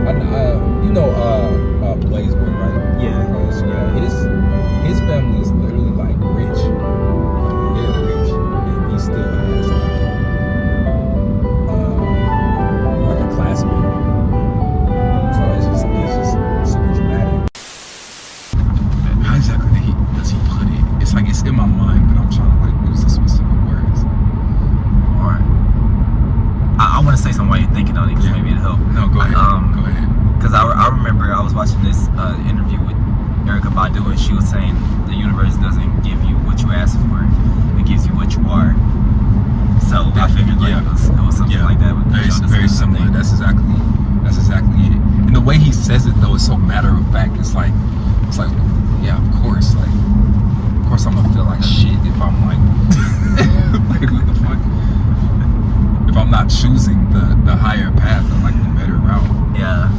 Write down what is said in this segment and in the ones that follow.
You know, Blaze Boy, right? Yeah. His family is literally like rich. They're rich, and he still has like a classmate. So it's just super dramatic. How exactly does he put it? It's like it's in my mind, but I'm trying to like use the specific words. Alright. I want to say something while you're thinking on it, because maybe it'll help. No, go ahead. Go ahead. Because I remember I was watching this interview with Erykah Badu, and she was saying the universe doesn't give you what you ask for, it gives you what you are. So I figured like it was something like that. Very similar. That's exactly it. And the way he says it though is so matter of fact. It's like yeah, of course I'm gonna feel like shit if I'm like like what the fuck, if I'm not choosing the higher path and like the better route. Yeah.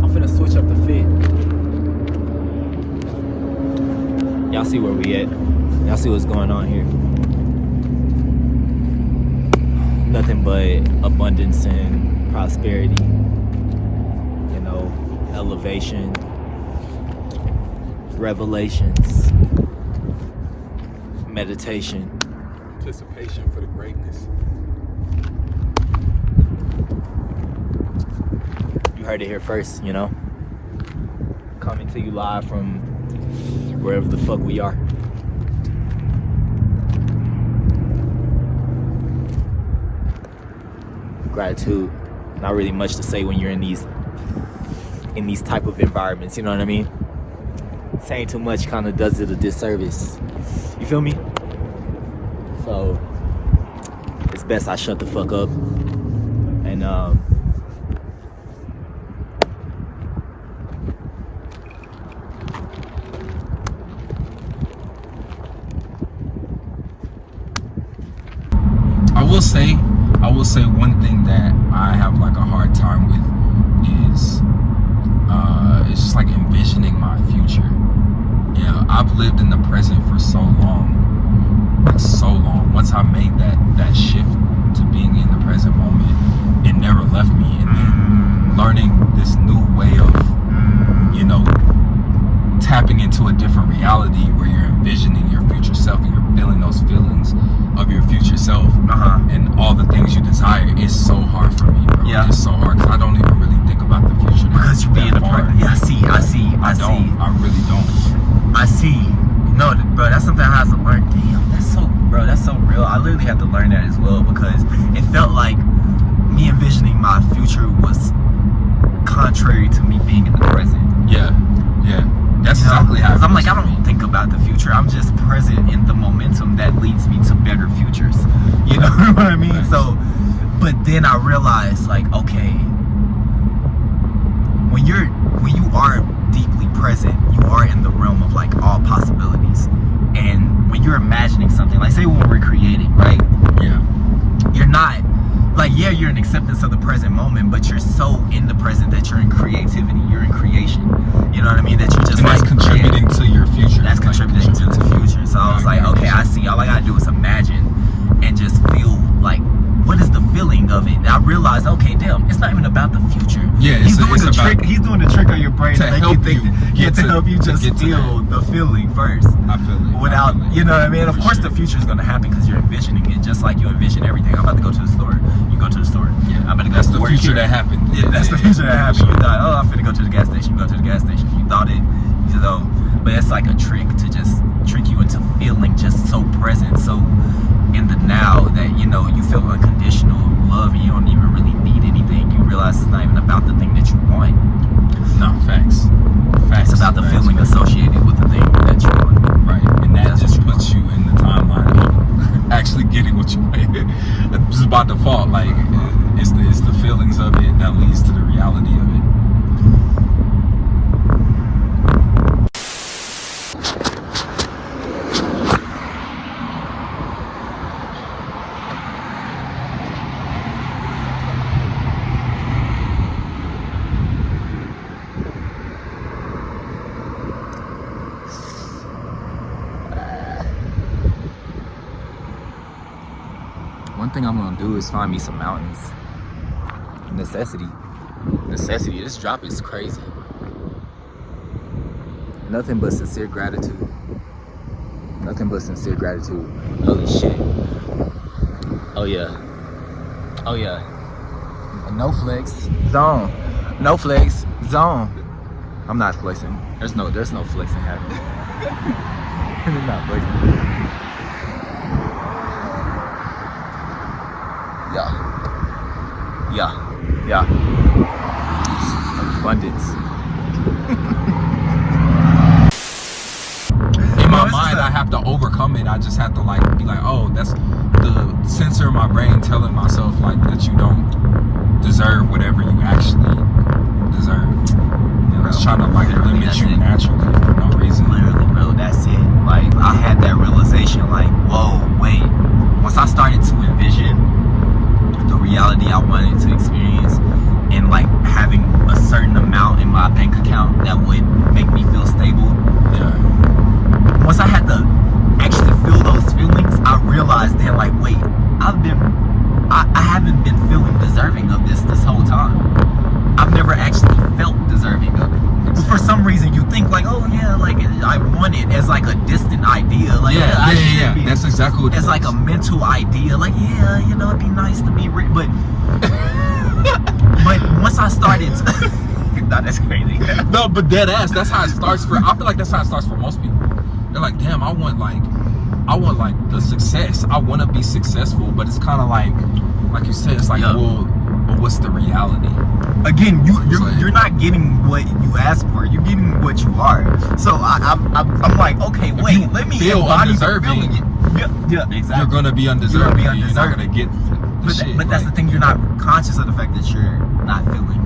I'm finna switch up the fit. Y'all see where we at? Y'all see what's going on here? Nothing but abundance and prosperity. You know, elevation, revelations, meditation, Anticipation for the greatness. You heard it here first, you know? Coming to you live from wherever the fuck we are. Gratitude. Not really much to say when you're in these type of environments, you know what I mean? Saying too much kind of does it a disservice. You feel me? So it's best I shut the fuck up and I will say one thing that I have like a hard time with is it's just like envisioning my future. Yeah, I've lived in the present for so long. Once I made that shift to being in the present moment, it never left me. And then learning this new way of, you know, tapping into a different reality where you're envisioning your future self and you're feeling those feelings of your future self and all the things you desire is so hard for me, bro. Yeah. It's so hard because I don't even really think about the future. Because you be in the present. Yeah, I really don't. I see. No, bro, that's something I have to learn. Damn, that's so real. I literally had to learn that as well because it felt like me envisioning my future was contrary to me being in the present. Yeah. That's exactly how. Because I'm like, I don't think about the future. I'm just present in the momentum that leads me to better futures. You know what I mean? Right. So, but then I realized, like, okay, when you are deeply present, you are in the realm of like all possibilities. And when you're imagining something, like say when we're creating, right? Yeah. You're not like, yeah, you're in acceptance of the present moment, but you're so in the present that you're in creativity, you're in creation. You know what I mean? That you're just and like that's contributing to your future. That's contributing to the future. So I was like, okay, I see. All I gotta do is imagine and just feel like, what is the feeling of it? And I realized, okay, damn, it's not even about the future. Yeah, he's doing the trick on your brain to make help you think, to help you just feel the feeling first. I feel it. Without, you know what I mean? Of course, the future is gonna happen because you're envisioning it, just like you envision everything. I'm about to go to the store. You go to the store. Yeah, I'm about to go that's to the future that happened. Yeah, that's the future that happened. You thought, oh, I'm finna go to the gas station. You go to the gas station. You thought it, you know, but it's like a trick to just trick you into feeling just so present, so in the now that, you know, you feel unconditional love and you don't even really need anything. You realize it's not even about the thing that you want. No, facts. It's about the feeling associated with the thing that you want. Right, and that just puts you in the timeline of actually getting what you want. Just by default, like it's the feelings of it that leads to the reality of it. one thing I'm gonna do is find me some mountains. Necessity. This drop is crazy. Nothing but sincere gratitude. Nothing but sincere gratitude. Holy shit. Oh yeah. Oh yeah. No flex zone. No flex zone. I'm not flexing. There's no flexing happening. I'm not flexing. Yeah. Abundance. In my mind, I have to overcome it. I just have to like be like, oh, that's the sensor in my brain telling myself like that you don't deserve whatever you actually deserve. You know, it's trying to like limit you naturally for no reason. Literally, bro, that's it. Like, I had that realization, like, whoa, wait. Once I started to envision the reality I wanted to experience, and like having a certain amount in my bank account that would make me feel stable. Yeah. Once I had to actually feel those feelings, I realized then, like, wait, I haven't been feeling deserving of this whole time. I've never actually felt deserving of it. But for some reason, you think like, oh yeah, like I want it as like a distant idea. Like, yeah. That's exactly what it is. It's like a mental idea. Like, yeah, you know, it'd be nice to be rich, but but once I started, nah, that's crazy. No, but dead ass. That's how it starts for. I feel like that's how it starts for most people. They're like, damn, I want like the success. I want to be successful, but it's kind of like you said, it's like, well, but what's the reality? Again, you're not getting what you asked for. You're getting what you are. So I'm like, okay, wait, let me feel undeserving. Yeah, exactly. You're gonna be undeserving. You're not gonna get the shit. But that's the thing. You're not conscious of the fact that you're not feeling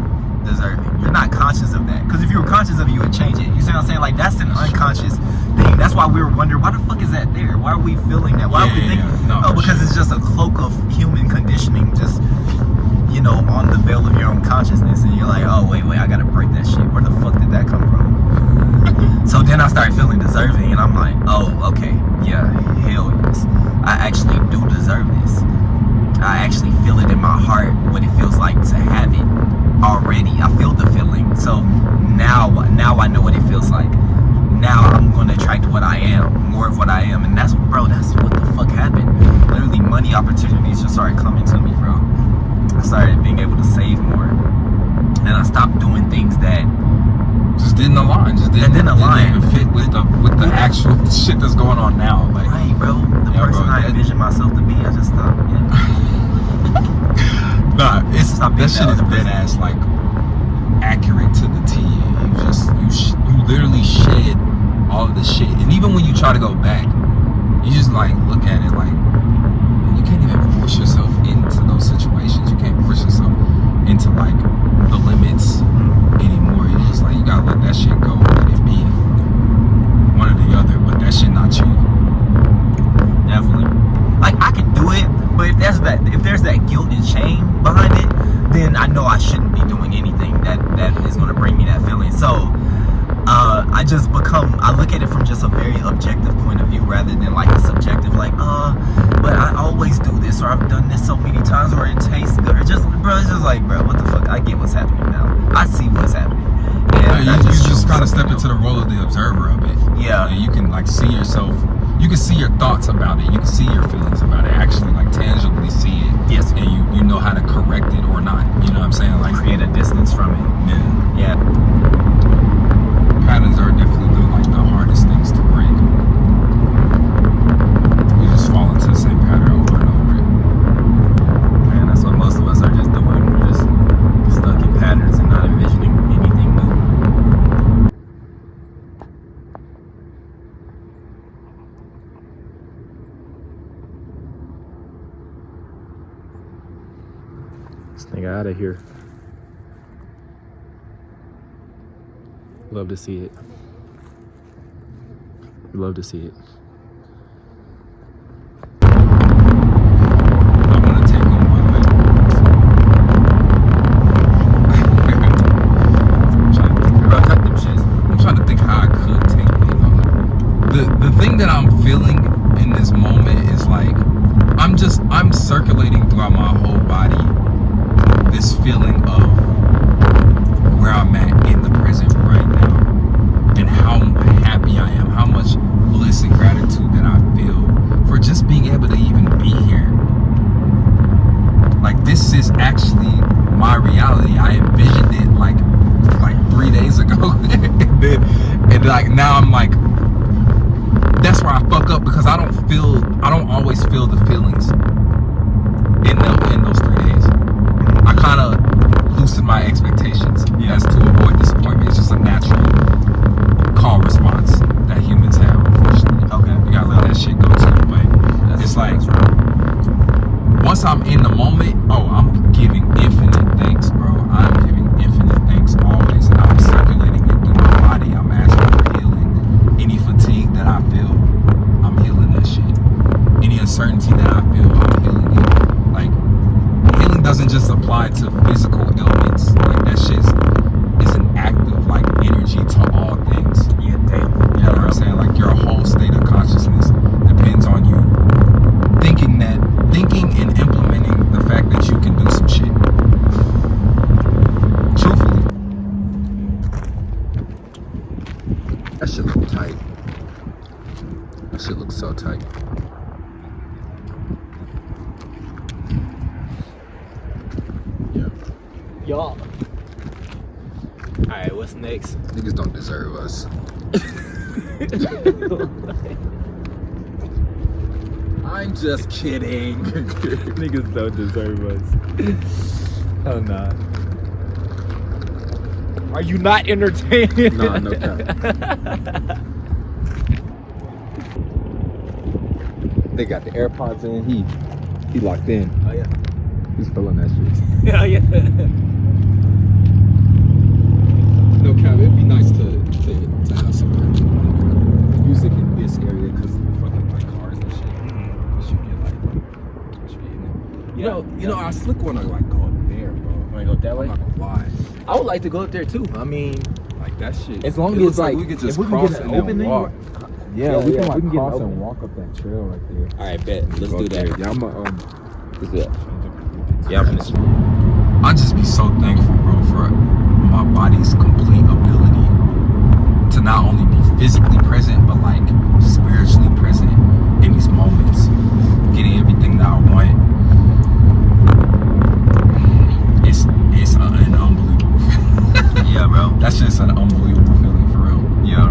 deserving. You're not conscious of that. Because if you were conscious of it, you would change it. You see what I'm saying? Like, that's an unconscious thing. That's why we were wondering, why the fuck is that there? Why are we feeling that? Why are we thinking? No, because it's just a cloak of human conditioning, just, you know, on the veil of your own consciousness. And you're like, oh, wait, I gotta break that shit. Where the fuck did that come from? So then I started feeling deserving, and I'm like, oh, okay, yeah, hell yes. I actually do deserve this. I actually feel it in my heart, what it feels like to have it already. I feel the feeling. So now I know what it feels like. Now I'm going to attract what I am, more of what I am. And that's what the fuck happened. Literally, money opportunities just started coming to me, bro. I started being able to save more. And I stopped doing things that just didn't align. Didn't even fit with the actual shit that's going on now. Like, right, bro. The person I envisioned myself to be, I just stopped. Nah, that shit is dead ass like accurate to the T. You literally shed all of the shit, and even when you try to go back, you just like look at it like you can't even force yourself into those situations. You can't force yourself into like the limits anymore. You just like, you gotta let that shit go, let it be. One or the other, but that shit not you. Definitely. Like, I can do it, but if there's that guilt and shame behind it, then I know I shouldn't be doing anything that is gonna bring me that feeling. So I look at it from just a very objective point of view rather than like a subjective, like, but I always do this, or I've done this so many times, or it tastes good, or it's just like, bro, what the fuck? I get what's happening now. I see what's happening. And you just kind of step into the role of the observer of it. Yeah. And you can like see yourself. You can see your thoughts about it. You can see your feelings about it. Actually, like tangibly see it. Yes. And you know how to correct it or not. You know what I'm saying? Like, create a distance from it. Yeah. Patterns are definitely the hardest things to break. You just fall into the same pattern over and over. Man, that's what most of us are just doing. We're just stuck in patterns and not envisioning anything new. This nigga out of here. Love to see it. Love to see it. I want to take him, by the way. I'm trying to think how I could take me. The thing that I'm feeling in this moment is like, I'm circulating throughout my whole body this feeling of where I'm at in the present right now, and how happy I am, how much bliss and gratitude that I feel for just being able to even be here. Like, this is actually my reality. I envisioned it like 3 days ago, and like now I'm like, that's where I fuck up, because I don't always feel the feelings in those 3 days. I kind of loosen my expectations as to avoid disappointment. It's just a natural call response that humans have, unfortunately. Okay. You gotta let that shit go too. But it's like, once I'm in the moment, I'm giving infinite thanks, bro. I'm giving infinite thanks always, and I'm circulating it through my body. I'm asking for healing. Any fatigue that I feel, I'm healing that shit. Any uncertainty that I feel, I'm healing it. Like, healing doesn't just apply to physical ailments. Like, that shit is an active, like, energy to all things. Yeah, damn. You know what I'm saying? Like, your whole state of consciousness depends on you thinking and implementing the fact that you can do some shit. Truthfully. That shit look tight. That shit looks so tight. Yeah. Y'all. Alright, what's next? Niggas don't deserve us. I'm just kidding. Niggas don't deserve us. Oh nah. Are you not entertained? Nah, no cap. They got the AirPods in. He locked in. Oh yeah. He's feeling that shit. Yeah, yeah. No cap. It'd be nice to have some music in this area, because fucking like cars and shit. Should get like. You know, I slick wanna like go up there, bro. Wanna go that way? I'm not gonna lie. I would like to go up there too. I mean, Like, that shit. as long it as looks like we could just if we can cross get an and then opening. walk. Yeah, we can like get cross open. and walk up that trail right there. All right, bet. Let's Go do up there. that. Yeah, I'm Let's do that. Yeah, I'm finished. I just be so thankful, bro, for my body's complete ability to not only be physically present, but like spiritually present in these moments, getting everything that I want. It's an unbelievable feeling. Yeah, bro. That's just an unbelievable feeling, for real. Yeah.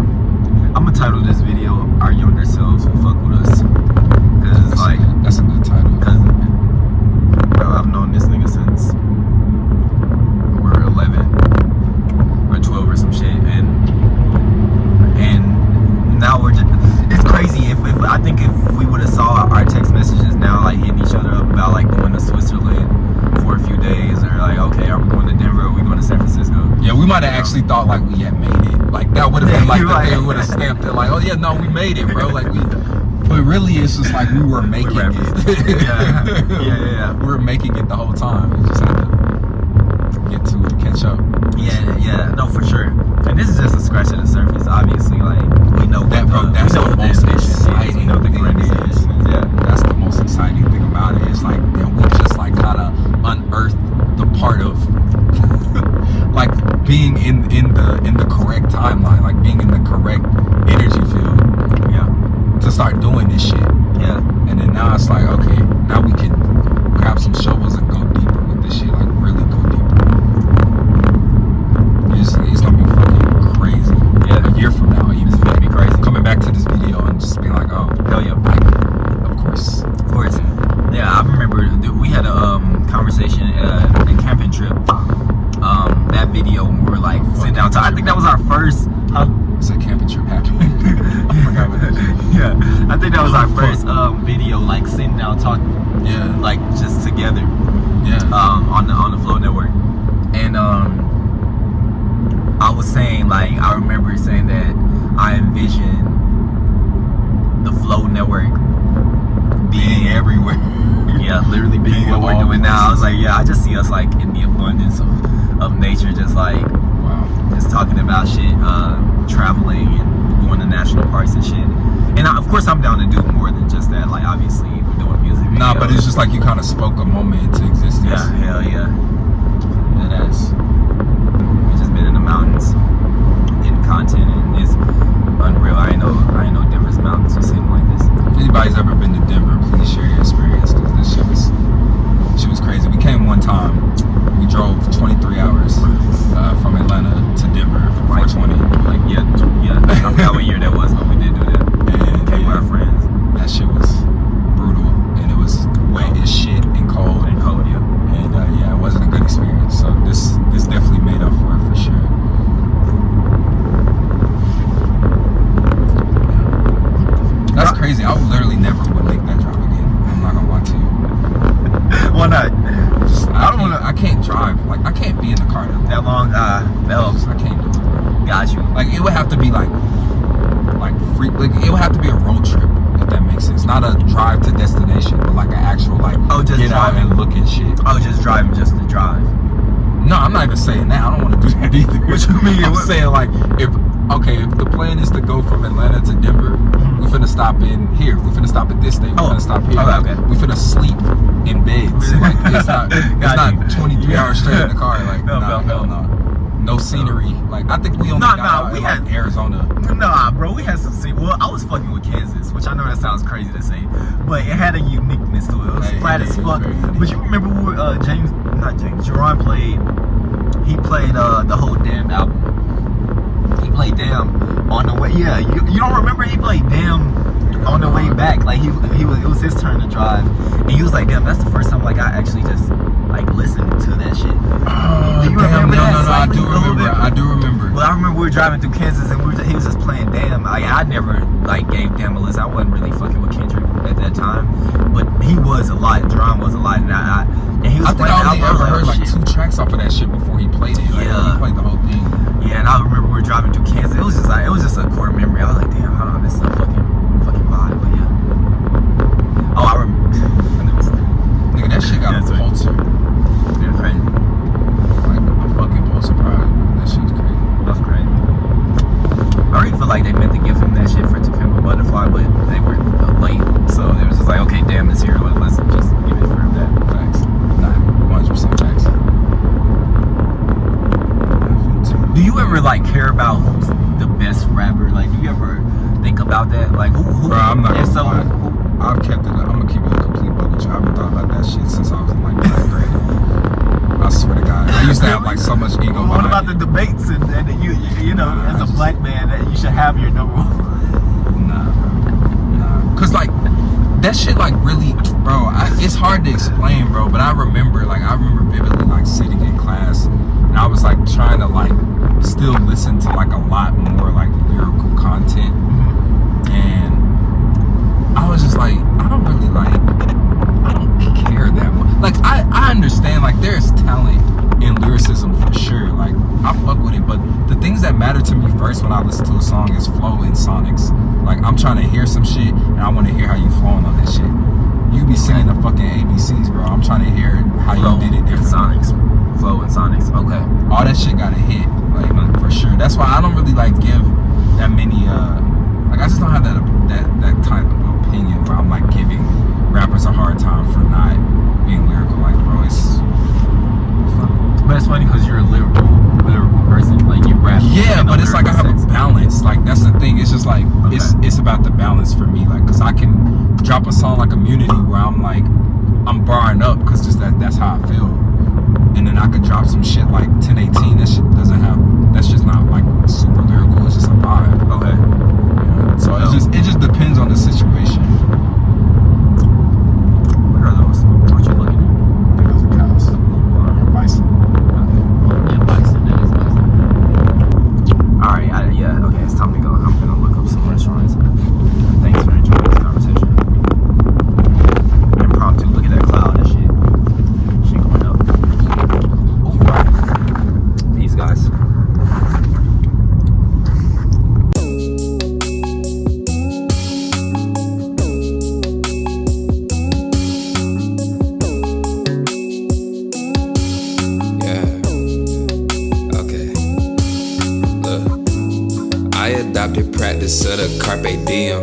I'm gonna title this video "Our Younger Selves Who Fuck With Us," because it's like, That's a good title. cause, bro, I've known this nigga since we're 11 or 12 or some shit, and now we're just, it's crazy. If I think if we would have saw our text messages now, like hitting each other up about like going to Switzerland for a few days, or like, okay, are we going to Denver? Are we going to San Francisco? Yeah, we might have actually thought like we had made it. Like, that would have been like You're the right. thing, we would have stamped it like, oh yeah, no, we made it, bro. Like, but really it's just like we were making rappers. it. Yeah. We were making it the whole time. We just had to get to it, catch up. Yeah, no, for sure. And this is just a scratch of the surface. Obviously, like, we know That, bro, what that's we know the what most ambition is. exciting We know the thing greatness is. is. Yeah. That's the most exciting thing about it. It's like, then we just like kind of unearthed the part of like being in the correct timeline, like being in the correct energy field, Yeah. to start doing this shit. Yeah. And then now it's like, okay, now we can grab some shovels and go deeper with this shit, like really go deeper. It's gonna be fucking crazy. Yeah. A year from now, even It's gonna be crazy. coming back to this video and just being like, oh, Hell yeah. like, of course. Of course. Yeah, I remember we had a conversation at a camping trip. That video when we were like sitting down. I think that was our first. Huh? It's a camping trip happening. I forgot what that shit. Yeah, I think that was our first video, like sitting down talking, Yeah. like just together. Yeah. On the Flow Network, and I was saying, like, I remember saying that I envision the Flow Network Being everywhere. yeah, literally being what we're doing now. I was like, yeah, I just see us like in the abundance of nature, just like Wow. just talking about shit, traveling and going to national parks and shit. And of course, I'm down to do more than just that. Like, obviously, we're doing music Nah, but it's just like you kind of spoke a moment into existence. Yeah, hell yeah. And that's We just been in the mountains, getting content, and it's unreal. I ain't know Denver's mountains was sitting like this. if anybody's ever been to Denver, please share your experience because this shit was crazy. We came one time. We drove 23 hours from Atlanta to Denver for 420. Like yeah. I forgot what year that was, but we did do that. And Came with our friends. that shit was brutal, and it was wet as shit and cold. And cold, yeah. And yeah, it wasn't a good experience. So this definitely made up for it for sure. Yeah. That's crazy. I literally never would make that drive again. I'm not gonna lie to you. Why not? I can't drive. Like I can't be in the car That long, Phelps. I can't do it, bro. Got you. Like it would have to be like free. Like it would have to be a road trip if that makes sense. Not a drive to destination, but like an actual like just get out driving. and look and shit. I was just driving just to drive. No, I'm not even saying that. I don't want to do that either. What you mean? I'm saying like if the plan is to go from Atlanta to Denver, we finna stop in here. We finna stop at this day. We finna stop here. Okay. We finna sleep in beds. Like it's not Got you. 23 hours straight in the car. Like No, hell no. No scenery. Like I think we only got out we in had like Arizona. Nah, bro, we had some well, I was fucking with Kansas, which I know that sounds crazy to say, but it had a uniqueness to it. It was flat as fuck. But you remember when Jerron played the whole damn album. He played Damn on the way. Yeah, you don't remember he played Damn on the way back. Like it was his turn to drive, and he was like, "Damn, that's the first time like I actually just like listened to that shit." Do you remember that? No, I do remember. Well, I remember we were driving through Kansas and he was just playing Damn. I never like gave Damn a listen. I wasn't really fucking with Kendrick at that time, but he was a lot. Jerron was a lot, and he was. I think I only ever heard like 2 tracks off of that shit before he played it. Like, he played the whole thing. Yeah, and I remember we were driving through Kansas. It was just a core memory. I was like, damn, hold on, this is a fucking vibe. But yeah. Oh, I remember. Nigga, that shit got a Pulitzer. Yeah, crazy. Like a fucking Pulitzer Prize. That shit's crazy. That's crazy. I really feel like they meant to give him that shit for To Pimp a Butterfly, but they were late, so it was just like, okay, Damn is here. Let's just give it for him that. Facts. 100% facts. Do you ever like care about who's the best rapper? Like, do you ever think about that? Like, who? Bro, I'm not if gonna so, lie. who- I'm gonna keep it a complete book with you. I haven't thought about that shit since I was in like 9th grade. I swear to God. I used to have like so much ego. What behind about it. the debates and you know, as a black man, that you should have your number one? Nah. Cause like that shit like really, bro. It's hard to explain, bro. But I remember vividly like sitting in class, and I was like trying to like still listen to like a lot more like lyrical content, and I was just like, I don't care that much. Like I understand like there's talent in lyricism for sure. Like I fuck with it, but the things that matter to me first when I listen to a song is flow and sonics. Like I'm trying to hear some shit and I want to hear how you flowing on that shit. You be singing the fucking ABCs, bro. I'm trying to hear how you did it different. Flow and sonics. Okay. All that shit gotta hit, like for sure. That's why I don't really like give that many like I just don't have that type of opinion where I'm like giving rappers a hard time for not being lyrical. Like bro, it's But it's funny because you're a lyrical person. Like you rap. yeah, but it's like I have a balance. Like that's the thing. It's just like it's about the balance for me. Like, cause I can drop a song like Immunity where I'm like I'm barring up because just that's how I feel, and then I could drop some shit like 1018. That shit doesn't have. That's just not like super lyrical. It's just a vibe. Okay. Yeah. So it just depends on the situation. What are those? What you looking at? I think those are cows or bison. Yeah, bison. That is bison. All right. Okay. It's time to go. I'm gonna look up some restaurants. Thanks for enjoying this conversation. Impromptu. Look at that cloud. That shit. Shit going up. Ooh. Peace, guys. I adopted practice of the carpe diem.